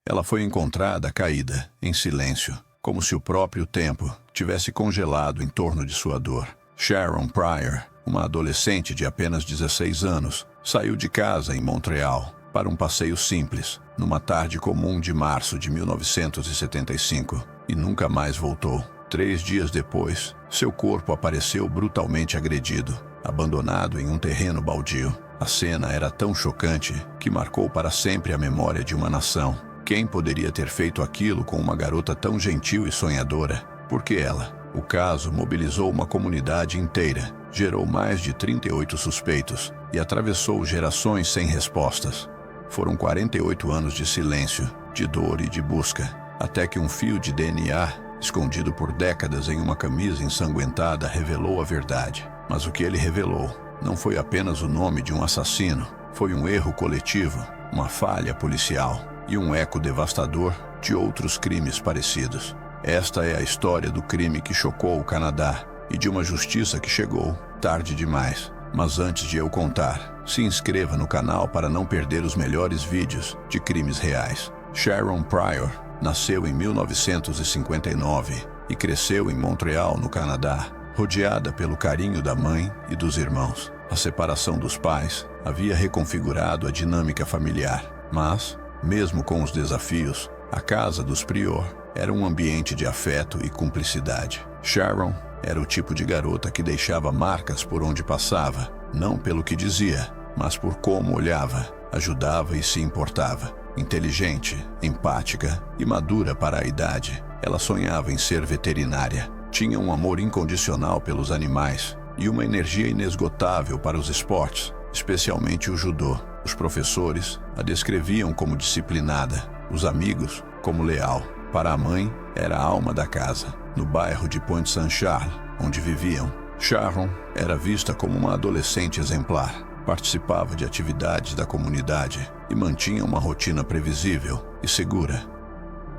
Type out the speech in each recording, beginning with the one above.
Ela foi encontrada caída, em silêncio, como se o próprio tempo tivesse congelado em torno de sua dor. Sharon Pryor, uma adolescente de apenas 16 anos, saiu de casa em Montreal para um passeio simples, numa tarde comum de março de 1975, e nunca mais voltou. 3 dias depois, seu corpo apareceu brutalmente agredido, abandonado em um terreno baldio. A cena era tão chocante que marcou para sempre a memória de uma nação. Quem poderia ter feito aquilo com uma garota tão gentil e sonhadora? Por que ela? O caso mobilizou uma comunidade inteira, gerou mais de 38 suspeitos e atravessou gerações sem respostas. Foram 48 anos de silêncio, de dor e de busca, até que um fio de DNA, escondido por décadas em uma camisa ensanguentada, revelou a verdade. Mas o que ele revelou não foi apenas o nome de um assassino, foi um erro coletivo, uma falha policial e um eco devastador de outros crimes parecidos. Esta é a história do crime que chocou o Canadá e de uma justiça que chegou tarde demais. Mas antes de eu contar, se inscreva no canal para não perder os melhores vídeos de crimes reais. Sharon Pryor nasceu em 1959 e cresceu em Montreal, no Canadá, rodeada pelo carinho da mãe e dos irmãos. A separação dos pais havia reconfigurado a dinâmica familiar, mas, mesmo com os desafios, a casa dos Pryor era um ambiente de afeto e cumplicidade. Sharon era o tipo de garota que deixava marcas por onde passava, não pelo que dizia, mas por como olhava, ajudava e se importava. Inteligente, empática e madura para a idade, ela sonhava em ser veterinária. Tinha um amor incondicional pelos animais e uma energia inesgotável para os esportes, especialmente o judô. Os professores a descreviam como disciplinada, os amigos como leal. Para a mãe, era a alma da casa. No bairro de Pointe-Saint-Charles, onde viviam, Sharon era vista como uma adolescente exemplar. Participava de atividades da comunidade e mantinha uma rotina previsível e segura.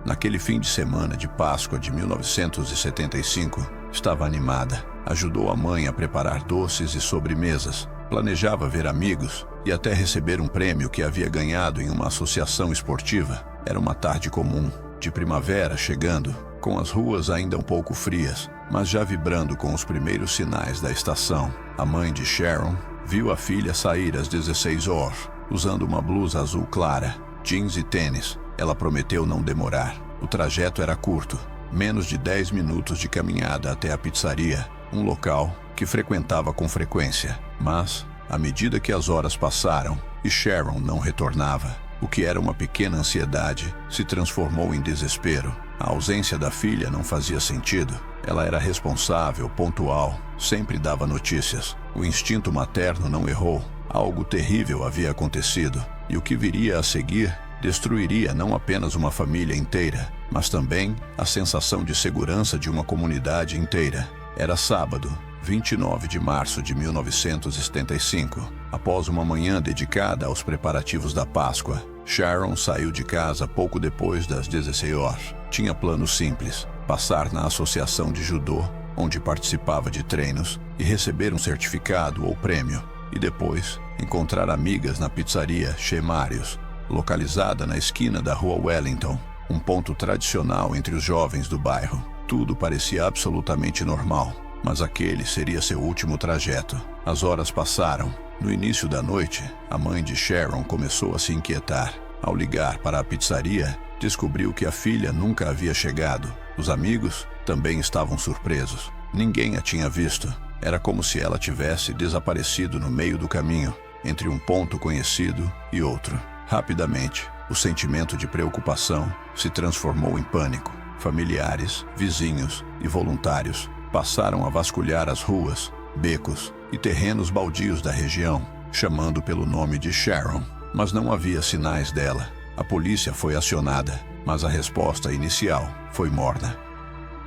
Naquele fim de semana de Páscoa de 1975, estava animada. Ajudou a mãe a preparar doces e sobremesas. Planejava ver amigos e até receber um prêmio que havia ganhado em uma associação esportiva. Era uma tarde comum, de primavera chegando, com as ruas ainda um pouco frias, mas já vibrando com os primeiros sinais da estação. A mãe de Sharon viu a filha sair às 16 horas, usando uma blusa azul clara, jeans e tênis. Ela prometeu não demorar. O trajeto era curto, menos de 10 minutos de caminhada até a pizzaria, um local que frequentava com frequência. Mas, à medida que as horas passaram e Sharon não retornava, o que era uma pequena ansiedade se transformou em desespero. A ausência da filha não fazia sentido. Ela era responsável, pontual, sempre dava notícias. O instinto materno não errou. Algo terrível havia acontecido, e o que viria a seguir destruiria não apenas uma família inteira, mas também a sensação de segurança de uma comunidade inteira. Era sábado, 29 de março de 1975. Após uma manhã dedicada aos preparativos da Páscoa, Sharon saiu de casa pouco depois das 16 horas. Tinha plano simples: passar na associação de judô, onde participava de treinos, e receber um certificado ou prêmio, e depois encontrar amigas na pizzaria Chez Marius, localizada na esquina da rua Wellington, um ponto tradicional entre os jovens do bairro. Tudo parecia absolutamente normal, mas aquele seria seu último trajeto. As horas passaram. No início da noite, a mãe de Sharon começou a se inquietar. Ao ligar para a pizzaria, descobriu que a filha nunca havia chegado. Os amigos também estavam surpresos. Ninguém a tinha visto. Era como se ela tivesse desaparecido no meio do caminho, entre um ponto conhecido e outro. Rapidamente, o sentimento de preocupação se transformou em pânico. Familiares, vizinhos e voluntários passaram a vasculhar as ruas, becos e terrenos baldios da região, chamando pelo nome de Sharon, mas não havia sinais dela. A polícia foi acionada, mas a resposta inicial foi morna.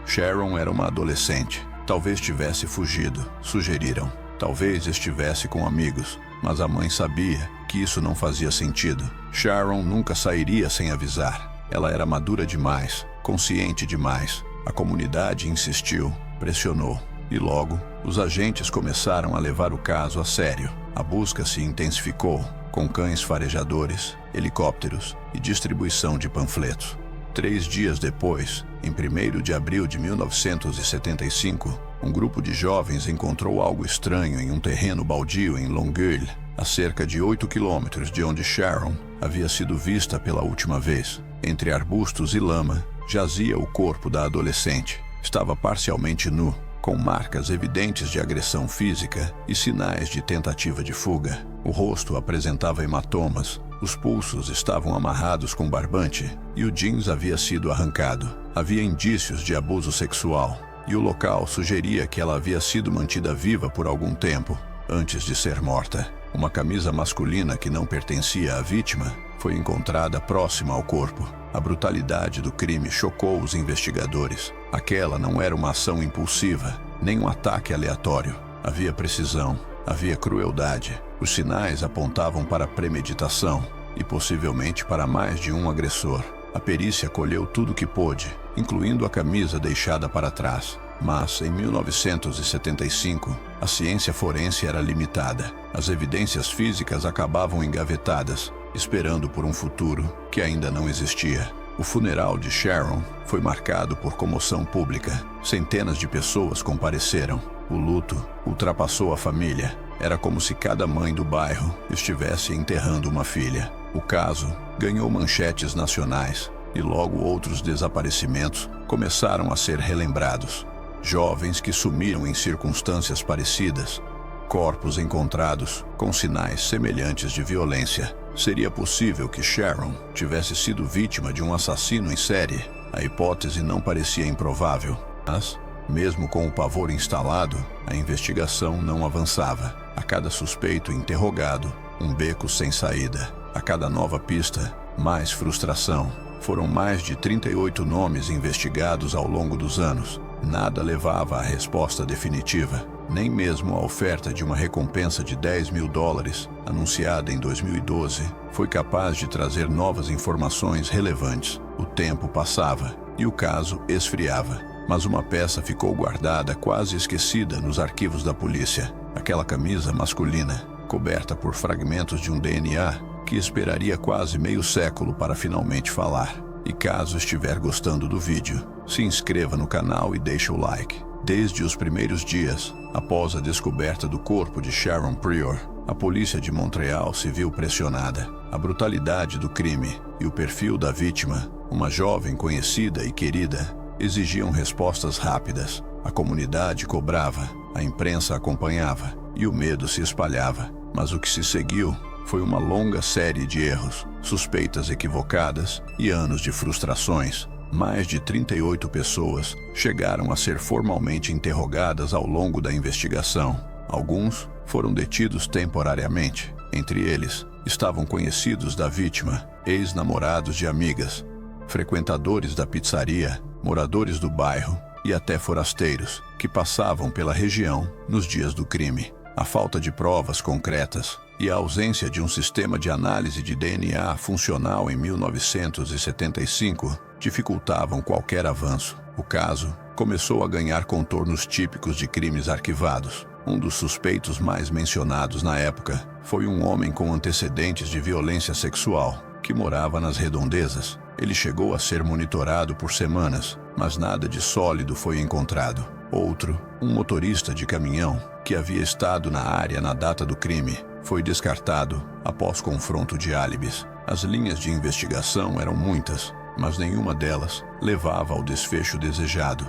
Sharon era uma adolescente. Talvez tivesse fugido, sugeriram. Talvez estivesse com amigos, mas a mãe sabia que isso não fazia sentido. Sharon nunca sairia sem avisar. Ela era madura demais, consciente demais. A comunidade insistiu, pressionou, e logo os agentes começaram a levar o caso a sério. A busca se intensificou, com cães farejadores, helicópteros e distribuição de panfletos. 3 dias depois, em 1º de abril de 1975, um grupo de jovens encontrou algo estranho em um terreno baldio em Longueuil, a cerca de 8 quilômetros de onde Sharon havia sido vista pela última vez. Entre arbustos e lama, jazia o corpo da adolescente. Estava parcialmente nu, com marcas evidentes de agressão física e sinais de tentativa de fuga. O rosto apresentava hematomas, os pulsos estavam amarrados com barbante e o jeans havia sido arrancado. Havia indícios de abuso sexual e o local sugeria que ela havia sido mantida viva por algum tempo antes de ser morta. Uma camisa masculina que não pertencia à vítima foi encontrada próxima ao corpo. A brutalidade do crime chocou os investigadores. Aquela não era uma ação impulsiva, nem um ataque aleatório. Havia precisão, havia crueldade. Os sinais apontavam para premeditação e possivelmente para mais de um agressor. A perícia colheu tudo o que pôde, incluindo a camisa deixada para trás. Mas, em 1975, a ciência forense era limitada. As evidências físicas acabavam engavetadas, esperando por um futuro que ainda não existia. O funeral de Sharon foi marcado por comoção pública. Centenas de pessoas compareceram. O luto ultrapassou a família. Era como se cada mãe do bairro estivesse enterrando uma filha. O caso ganhou manchetes nacionais e logo outros desaparecimentos começaram a ser relembrados. Jovens que sumiram em circunstâncias parecidas. Corpos encontrados com sinais semelhantes de violência. Seria possível que Sharon tivesse sido vítima de um assassino em série? A hipótese não parecia improvável, mas, mesmo com o pavor instalado, a investigação não avançava. A cada suspeito interrogado, um beco sem saída. A cada nova pista, mais frustração. Foram mais de 38 nomes investigados ao longo dos anos. Nada levava à resposta definitiva. Nem mesmo a oferta de uma recompensa de $10 mil, anunciada em 2012, foi capaz de trazer novas informações relevantes. O tempo passava e o caso esfriava. Mas uma peça ficou guardada, quase esquecida, nos arquivos da polícia. Aquela camisa masculina, coberta por fragmentos de um DNA que esperaria quase meio século para finalmente falar. E caso estiver gostando do vídeo, se inscreva no canal e deixe o like. Desde os primeiros dias, após a descoberta do corpo de Sharon Pryor, a polícia de Montreal se viu pressionada. A brutalidade do crime e o perfil da vítima, uma jovem conhecida e querida, exigiam respostas rápidas. A comunidade cobrava, a imprensa acompanhava e o medo se espalhava. Mas o que se seguiu foi uma longa série de erros, suspeitas equivocadas e anos de frustrações. Mais de 38 pessoas chegaram a ser formalmente interrogadas ao longo da investigação. Alguns foram detidos temporariamente. Entre eles, estavam conhecidos da vítima, ex-namorados de amigas, frequentadores da pizzaria, moradores do bairro e até forasteiros que passavam pela região nos dias do crime. A falta de provas concretas e a ausência de um sistema de análise de DNA funcional em 1975 dificultavam qualquer avanço. O caso começou a ganhar contornos típicos de crimes arquivados. Um dos suspeitos mais mencionados na época foi um homem com antecedentes de violência sexual que morava nas redondezas. Ele chegou a ser monitorado por semanas, mas nada de sólido foi encontrado. Outro, um motorista de caminhão que havia estado na área na data do crime, foi descartado após confronto de álibis. As linhas de investigação eram muitas, mas nenhuma delas levava ao desfecho desejado.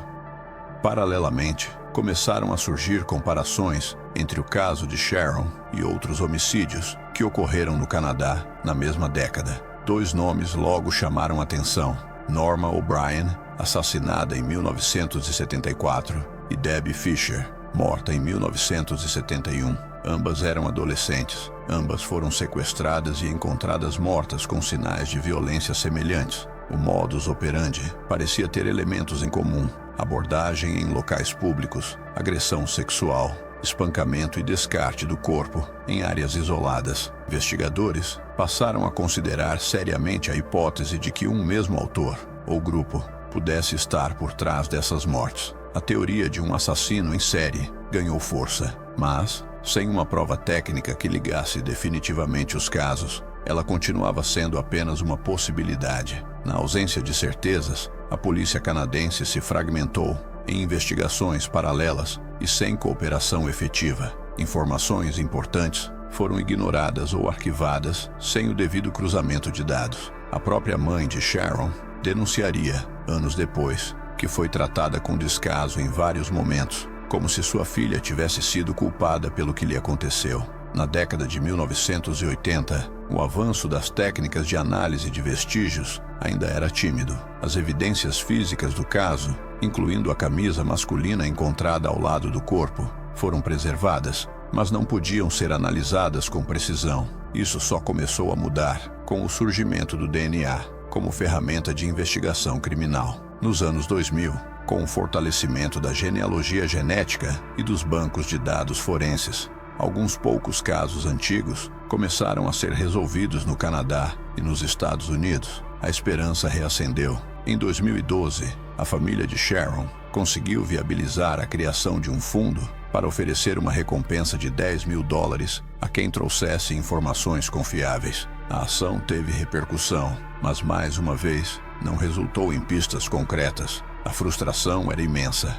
Paralelamente, começaram a surgir comparações entre o caso de Sharon e outros homicídios que ocorreram no Canadá na mesma década. 2 nomes logo chamaram atenção: Norma O'Brien, assassinada em 1974, e Debbie Fisher, morta em 1971. Ambas eram adolescentes. Ambas foram sequestradas e encontradas mortas com sinais de violência semelhantes. O modus operandi parecia ter elementos em comum: abordagem em locais públicos, agressão sexual, espancamento e descarte do corpo em áreas isoladas. Investigadores passaram a considerar seriamente a hipótese de que um mesmo autor, ou grupo, pudesse estar por trás dessas mortes. A teoria de um assassino em série ganhou força, mas Sem uma prova técnica que ligasse definitivamente os casos, ela continuava sendo apenas uma possibilidade. Na ausência de certezas, a polícia canadense se fragmentou em investigações paralelas e sem cooperação efetiva. Informações importantes foram ignoradas ou arquivadas sem o devido cruzamento de dados. A própria mãe de Sharon denunciaria, anos depois, que foi tratada com descaso em vários momentos, como se sua filha tivesse sido culpada pelo que lhe aconteceu. Na década de 1980, o avanço das técnicas de análise de vestígios ainda era tímido. As evidências físicas do caso, incluindo a camisa masculina encontrada ao lado do corpo, foram preservadas, mas não podiam ser analisadas com precisão. Isso só começou a mudar com o surgimento do DNA como ferramenta de investigação criminal. Nos anos 2000, com o fortalecimento da genealogia genética e dos bancos de dados forenses, alguns poucos casos antigos começaram a ser resolvidos no Canadá e nos Estados Unidos. A esperança reacendeu. Em 2012, a família de Sharon conseguiu viabilizar a criação de um fundo para oferecer uma recompensa de $10.000 a quem trouxesse informações confiáveis. A ação teve repercussão, mas mais uma vez não resultou em pistas concretas. A frustração era imensa.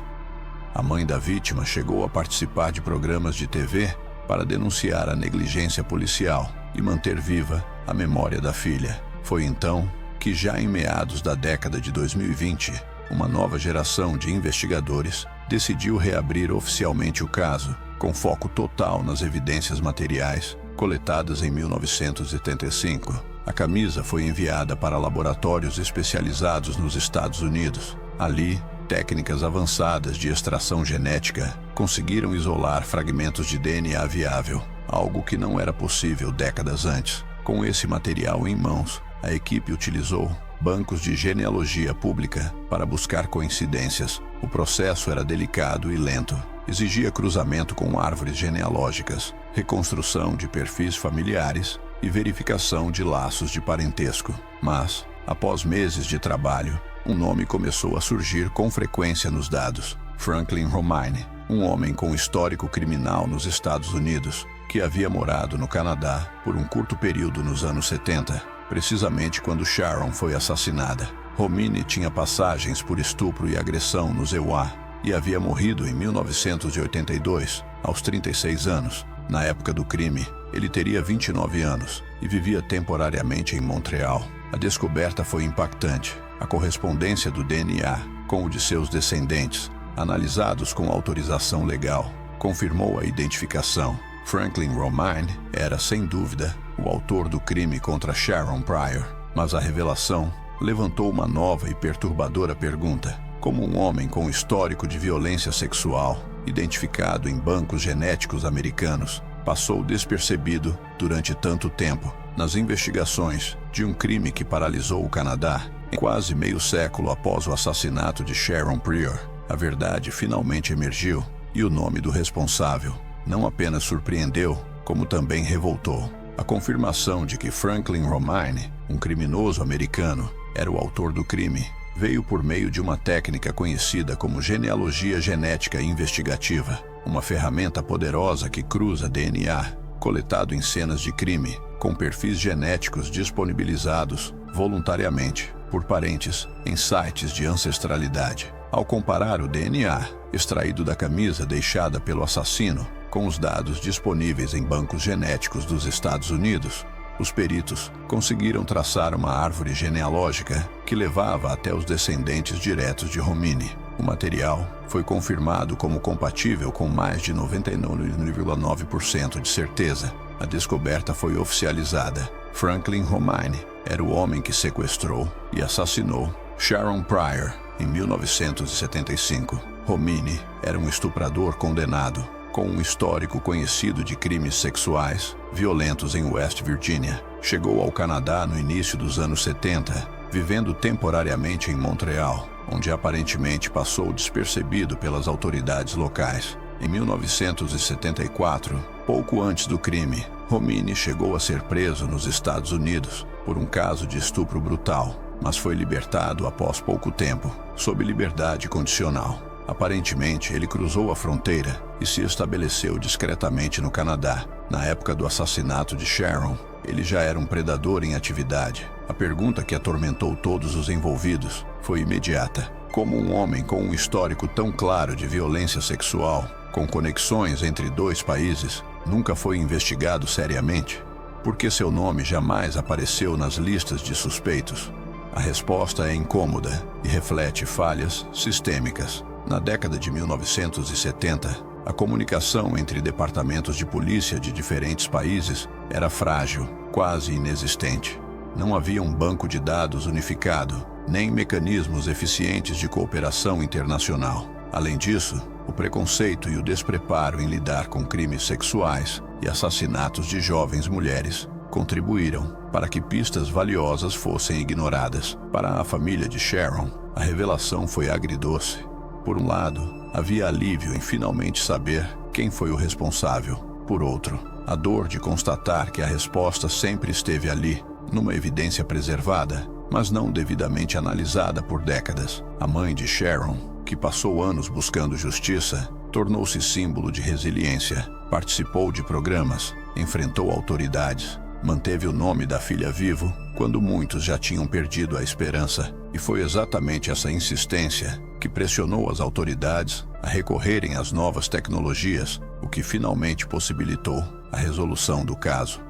A mãe da vítima chegou a participar de programas de TV para denunciar a negligência policial e manter viva a memória da filha. Foi então que, já em meados da década de 2020, uma nova geração de investigadores decidiu reabrir oficialmente o caso, com foco total nas evidências materiais coletadas em 1975. A camisa foi enviada para laboratórios especializados nos Estados Unidos. Ali, técnicas avançadas de extração genética conseguiram isolar fragmentos de DNA viável, algo que não era possível décadas antes. Com esse material em mãos, a equipe utilizou bancos de genealogia pública para buscar coincidências. O processo era delicado e lento. Exigia cruzamento com árvores genealógicas, reconstrução de perfis familiares e verificação de laços de parentesco. Mas, após meses de trabalho, um nome começou a surgir com frequência nos dados: Franklin Romine, um homem com histórico criminal nos Estados Unidos, que havia morado no Canadá por um curto período nos anos 70, precisamente quando Sharon foi assassinada. Romine tinha passagens por estupro e agressão nos EUA e havia morrido em 1982, aos 36 anos. Na época do crime, ele teria 29 anos e vivia temporariamente em Montreal. A descoberta foi impactante. A correspondência do DNA com o de seus descendentes, analisados com autorização legal, confirmou a identificação. Franklin Romine era, sem dúvida, o autor do crime contra Sharon Pryor. Mas a revelação levantou uma nova e perturbadora pergunta: como um homem com histórico de violência sexual, identificado em bancos genéticos americanos, passou despercebido durante tanto tempo nas investigações de um crime que paralisou o Canadá? Quase meio século após o assassinato de Sharon Pryor, a verdade finalmente emergiu, e o nome do responsável não apenas surpreendeu, como também revoltou. A confirmação de que Franklin Romine, um criminoso americano, era o autor do crime, veio por meio de uma técnica conhecida como genealogia genética investigativa, uma ferramenta poderosa que cruza DNA coletado em cenas de crime com perfis genéticos disponibilizados voluntariamente por parentes em sites de ancestralidade. Ao comparar o DNA extraído da camisa deixada pelo assassino com os dados disponíveis em bancos genéticos dos Estados Unidos, os peritos conseguiram traçar uma árvore genealógica que levava até os descendentes diretos de Romine. O material foi confirmado como compatível com mais de 99,9% de certeza. A descoberta foi oficializada. Franklin Romine era o homem que sequestrou e assassinou Sharon Pryor em 1975. Romine era um estuprador condenado, com um histórico conhecido de crimes sexuais violentos em West Virginia. Chegou ao Canadá no início dos anos 70, vivendo temporariamente em Montreal, onde aparentemente passou despercebido pelas autoridades locais. Em 1974, pouco antes do crime, Romine chegou a ser preso nos Estados Unidos por um caso de estupro brutal, mas foi libertado após pouco tempo, sob liberdade condicional. Aparentemente, ele cruzou a fronteira e se estabeleceu discretamente no Canadá. Na época do assassinato de Sharon, ele já era um predador em atividade. A pergunta que atormentou todos os envolvidos foi imediata. Como um homem com um histórico tão claro de violência sexual, com conexões entre dois países, nunca foi investigado seriamente? Por que seu nome jamais apareceu nas listas de suspeitos? A resposta é incômoda e reflete falhas sistêmicas. Na década de 1970, a comunicação entre departamentos de polícia de diferentes países era frágil, quase inexistente. Não havia um banco de dados unificado, nem mecanismos eficientes de cooperação internacional. Além disso, o preconceito e o despreparo em lidar com crimes sexuais e assassinatos de jovens mulheres contribuíram para que pistas valiosas fossem ignoradas. Para a família de Sharon, a revelação foi agridoce. Por um lado, havia alívio em finalmente saber quem foi o responsável. Por outro, a dor de constatar que a resposta sempre esteve ali, numa evidência preservada, mas não devidamente analisada por décadas. A mãe de Sharon, que passou anos buscando justiça, tornou-se símbolo de resiliência. Participou de programas, enfrentou autoridades, manteve o nome da filha vivo quando muitos já tinham perdido a esperança. E foi exatamente essa insistência que pressionou as autoridades a recorrerem às novas tecnologias, o que finalmente possibilitou a resolução do caso.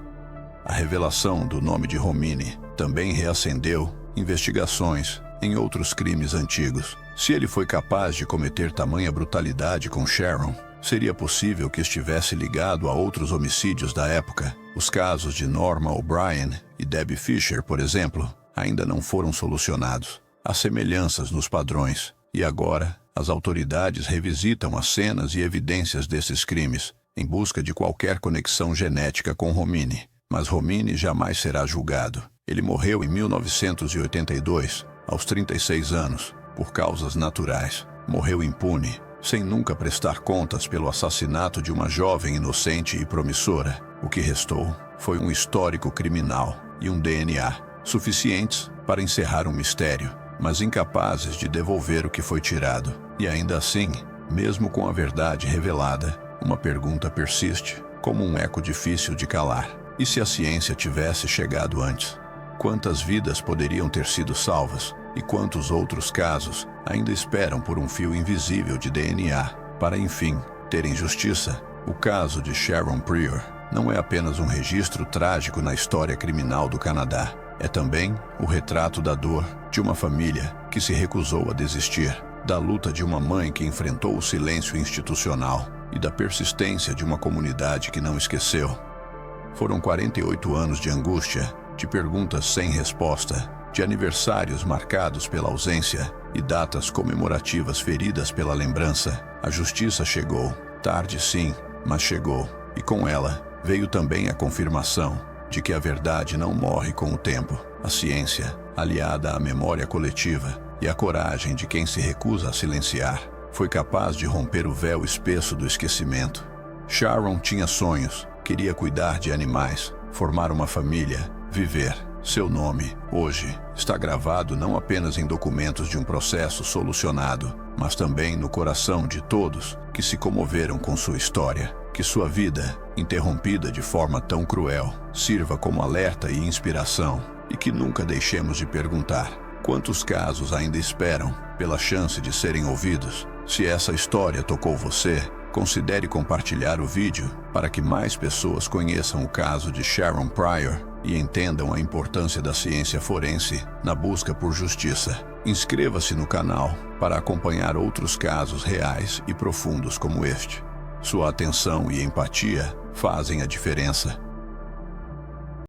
A revelação do nome de Romine também reacendeu investigações em outros crimes antigos. Se ele foi capaz de cometer tamanha brutalidade com Sharon, seria possível que estivesse ligado a outros homicídios da época. Os casos de Norma O'Brien e Debbie Fisher, por exemplo, ainda não foram solucionados. Há semelhanças nos padrões, e agora as autoridades revisitam as cenas e evidências desses crimes, em busca de qualquer conexão genética com Romine. Mas Romine jamais será julgado. Ele morreu em 1982, aos 36 anos, por causas naturais. Morreu impune, sem nunca prestar contas pelo assassinato de uma jovem inocente e promissora. O que restou foi um histórico criminal e um DNA, suficientes para encerrar um mistério, mas incapazes de devolver o que foi tirado. E ainda assim, mesmo com a verdade revelada, uma pergunta persiste, como um eco difícil de calar. E se a ciência tivesse chegado antes? Quantas vidas poderiam ter sido salvas? E quantos outros casos ainda esperam por um fio invisível de DNA para, enfim, terem justiça? O caso de Sharon Pryor não é apenas um registro trágico na história criminal do Canadá. É também o retrato da dor de uma família que se recusou a desistir, da luta de uma mãe que enfrentou o silêncio institucional e da persistência de uma comunidade que não esqueceu. Foram 48 anos de angústia, de perguntas sem resposta, de aniversários marcados pela ausência e datas comemorativas feridas pela lembrança. A justiça chegou, tarde sim, mas chegou, e com ela veio também a confirmação de que a verdade não morre com o tempo. A ciência, aliada à memória coletiva e à coragem de quem se recusa a silenciar, foi capaz de romper o véu espesso do esquecimento. Sharon tinha sonhos, queria cuidar de animais, formar uma família, viver. Seu nome, hoje, está gravado não apenas em documentos de um processo solucionado, mas também no coração de todos que se comoveram com sua história. Que sua vida, interrompida de forma tão cruel, sirva como alerta e inspiração, e que nunca deixemos de perguntar: quantos casos ainda esperam pela chance de serem ouvidos? Se essa história tocou você, considere compartilhar o vídeo para que mais pessoas conheçam o caso de Sharon Pryor e entendam a importância da ciência forense na busca por justiça. Inscreva-se no canal para acompanhar outros casos reais e profundos como este. Sua atenção e empatia fazem a diferença.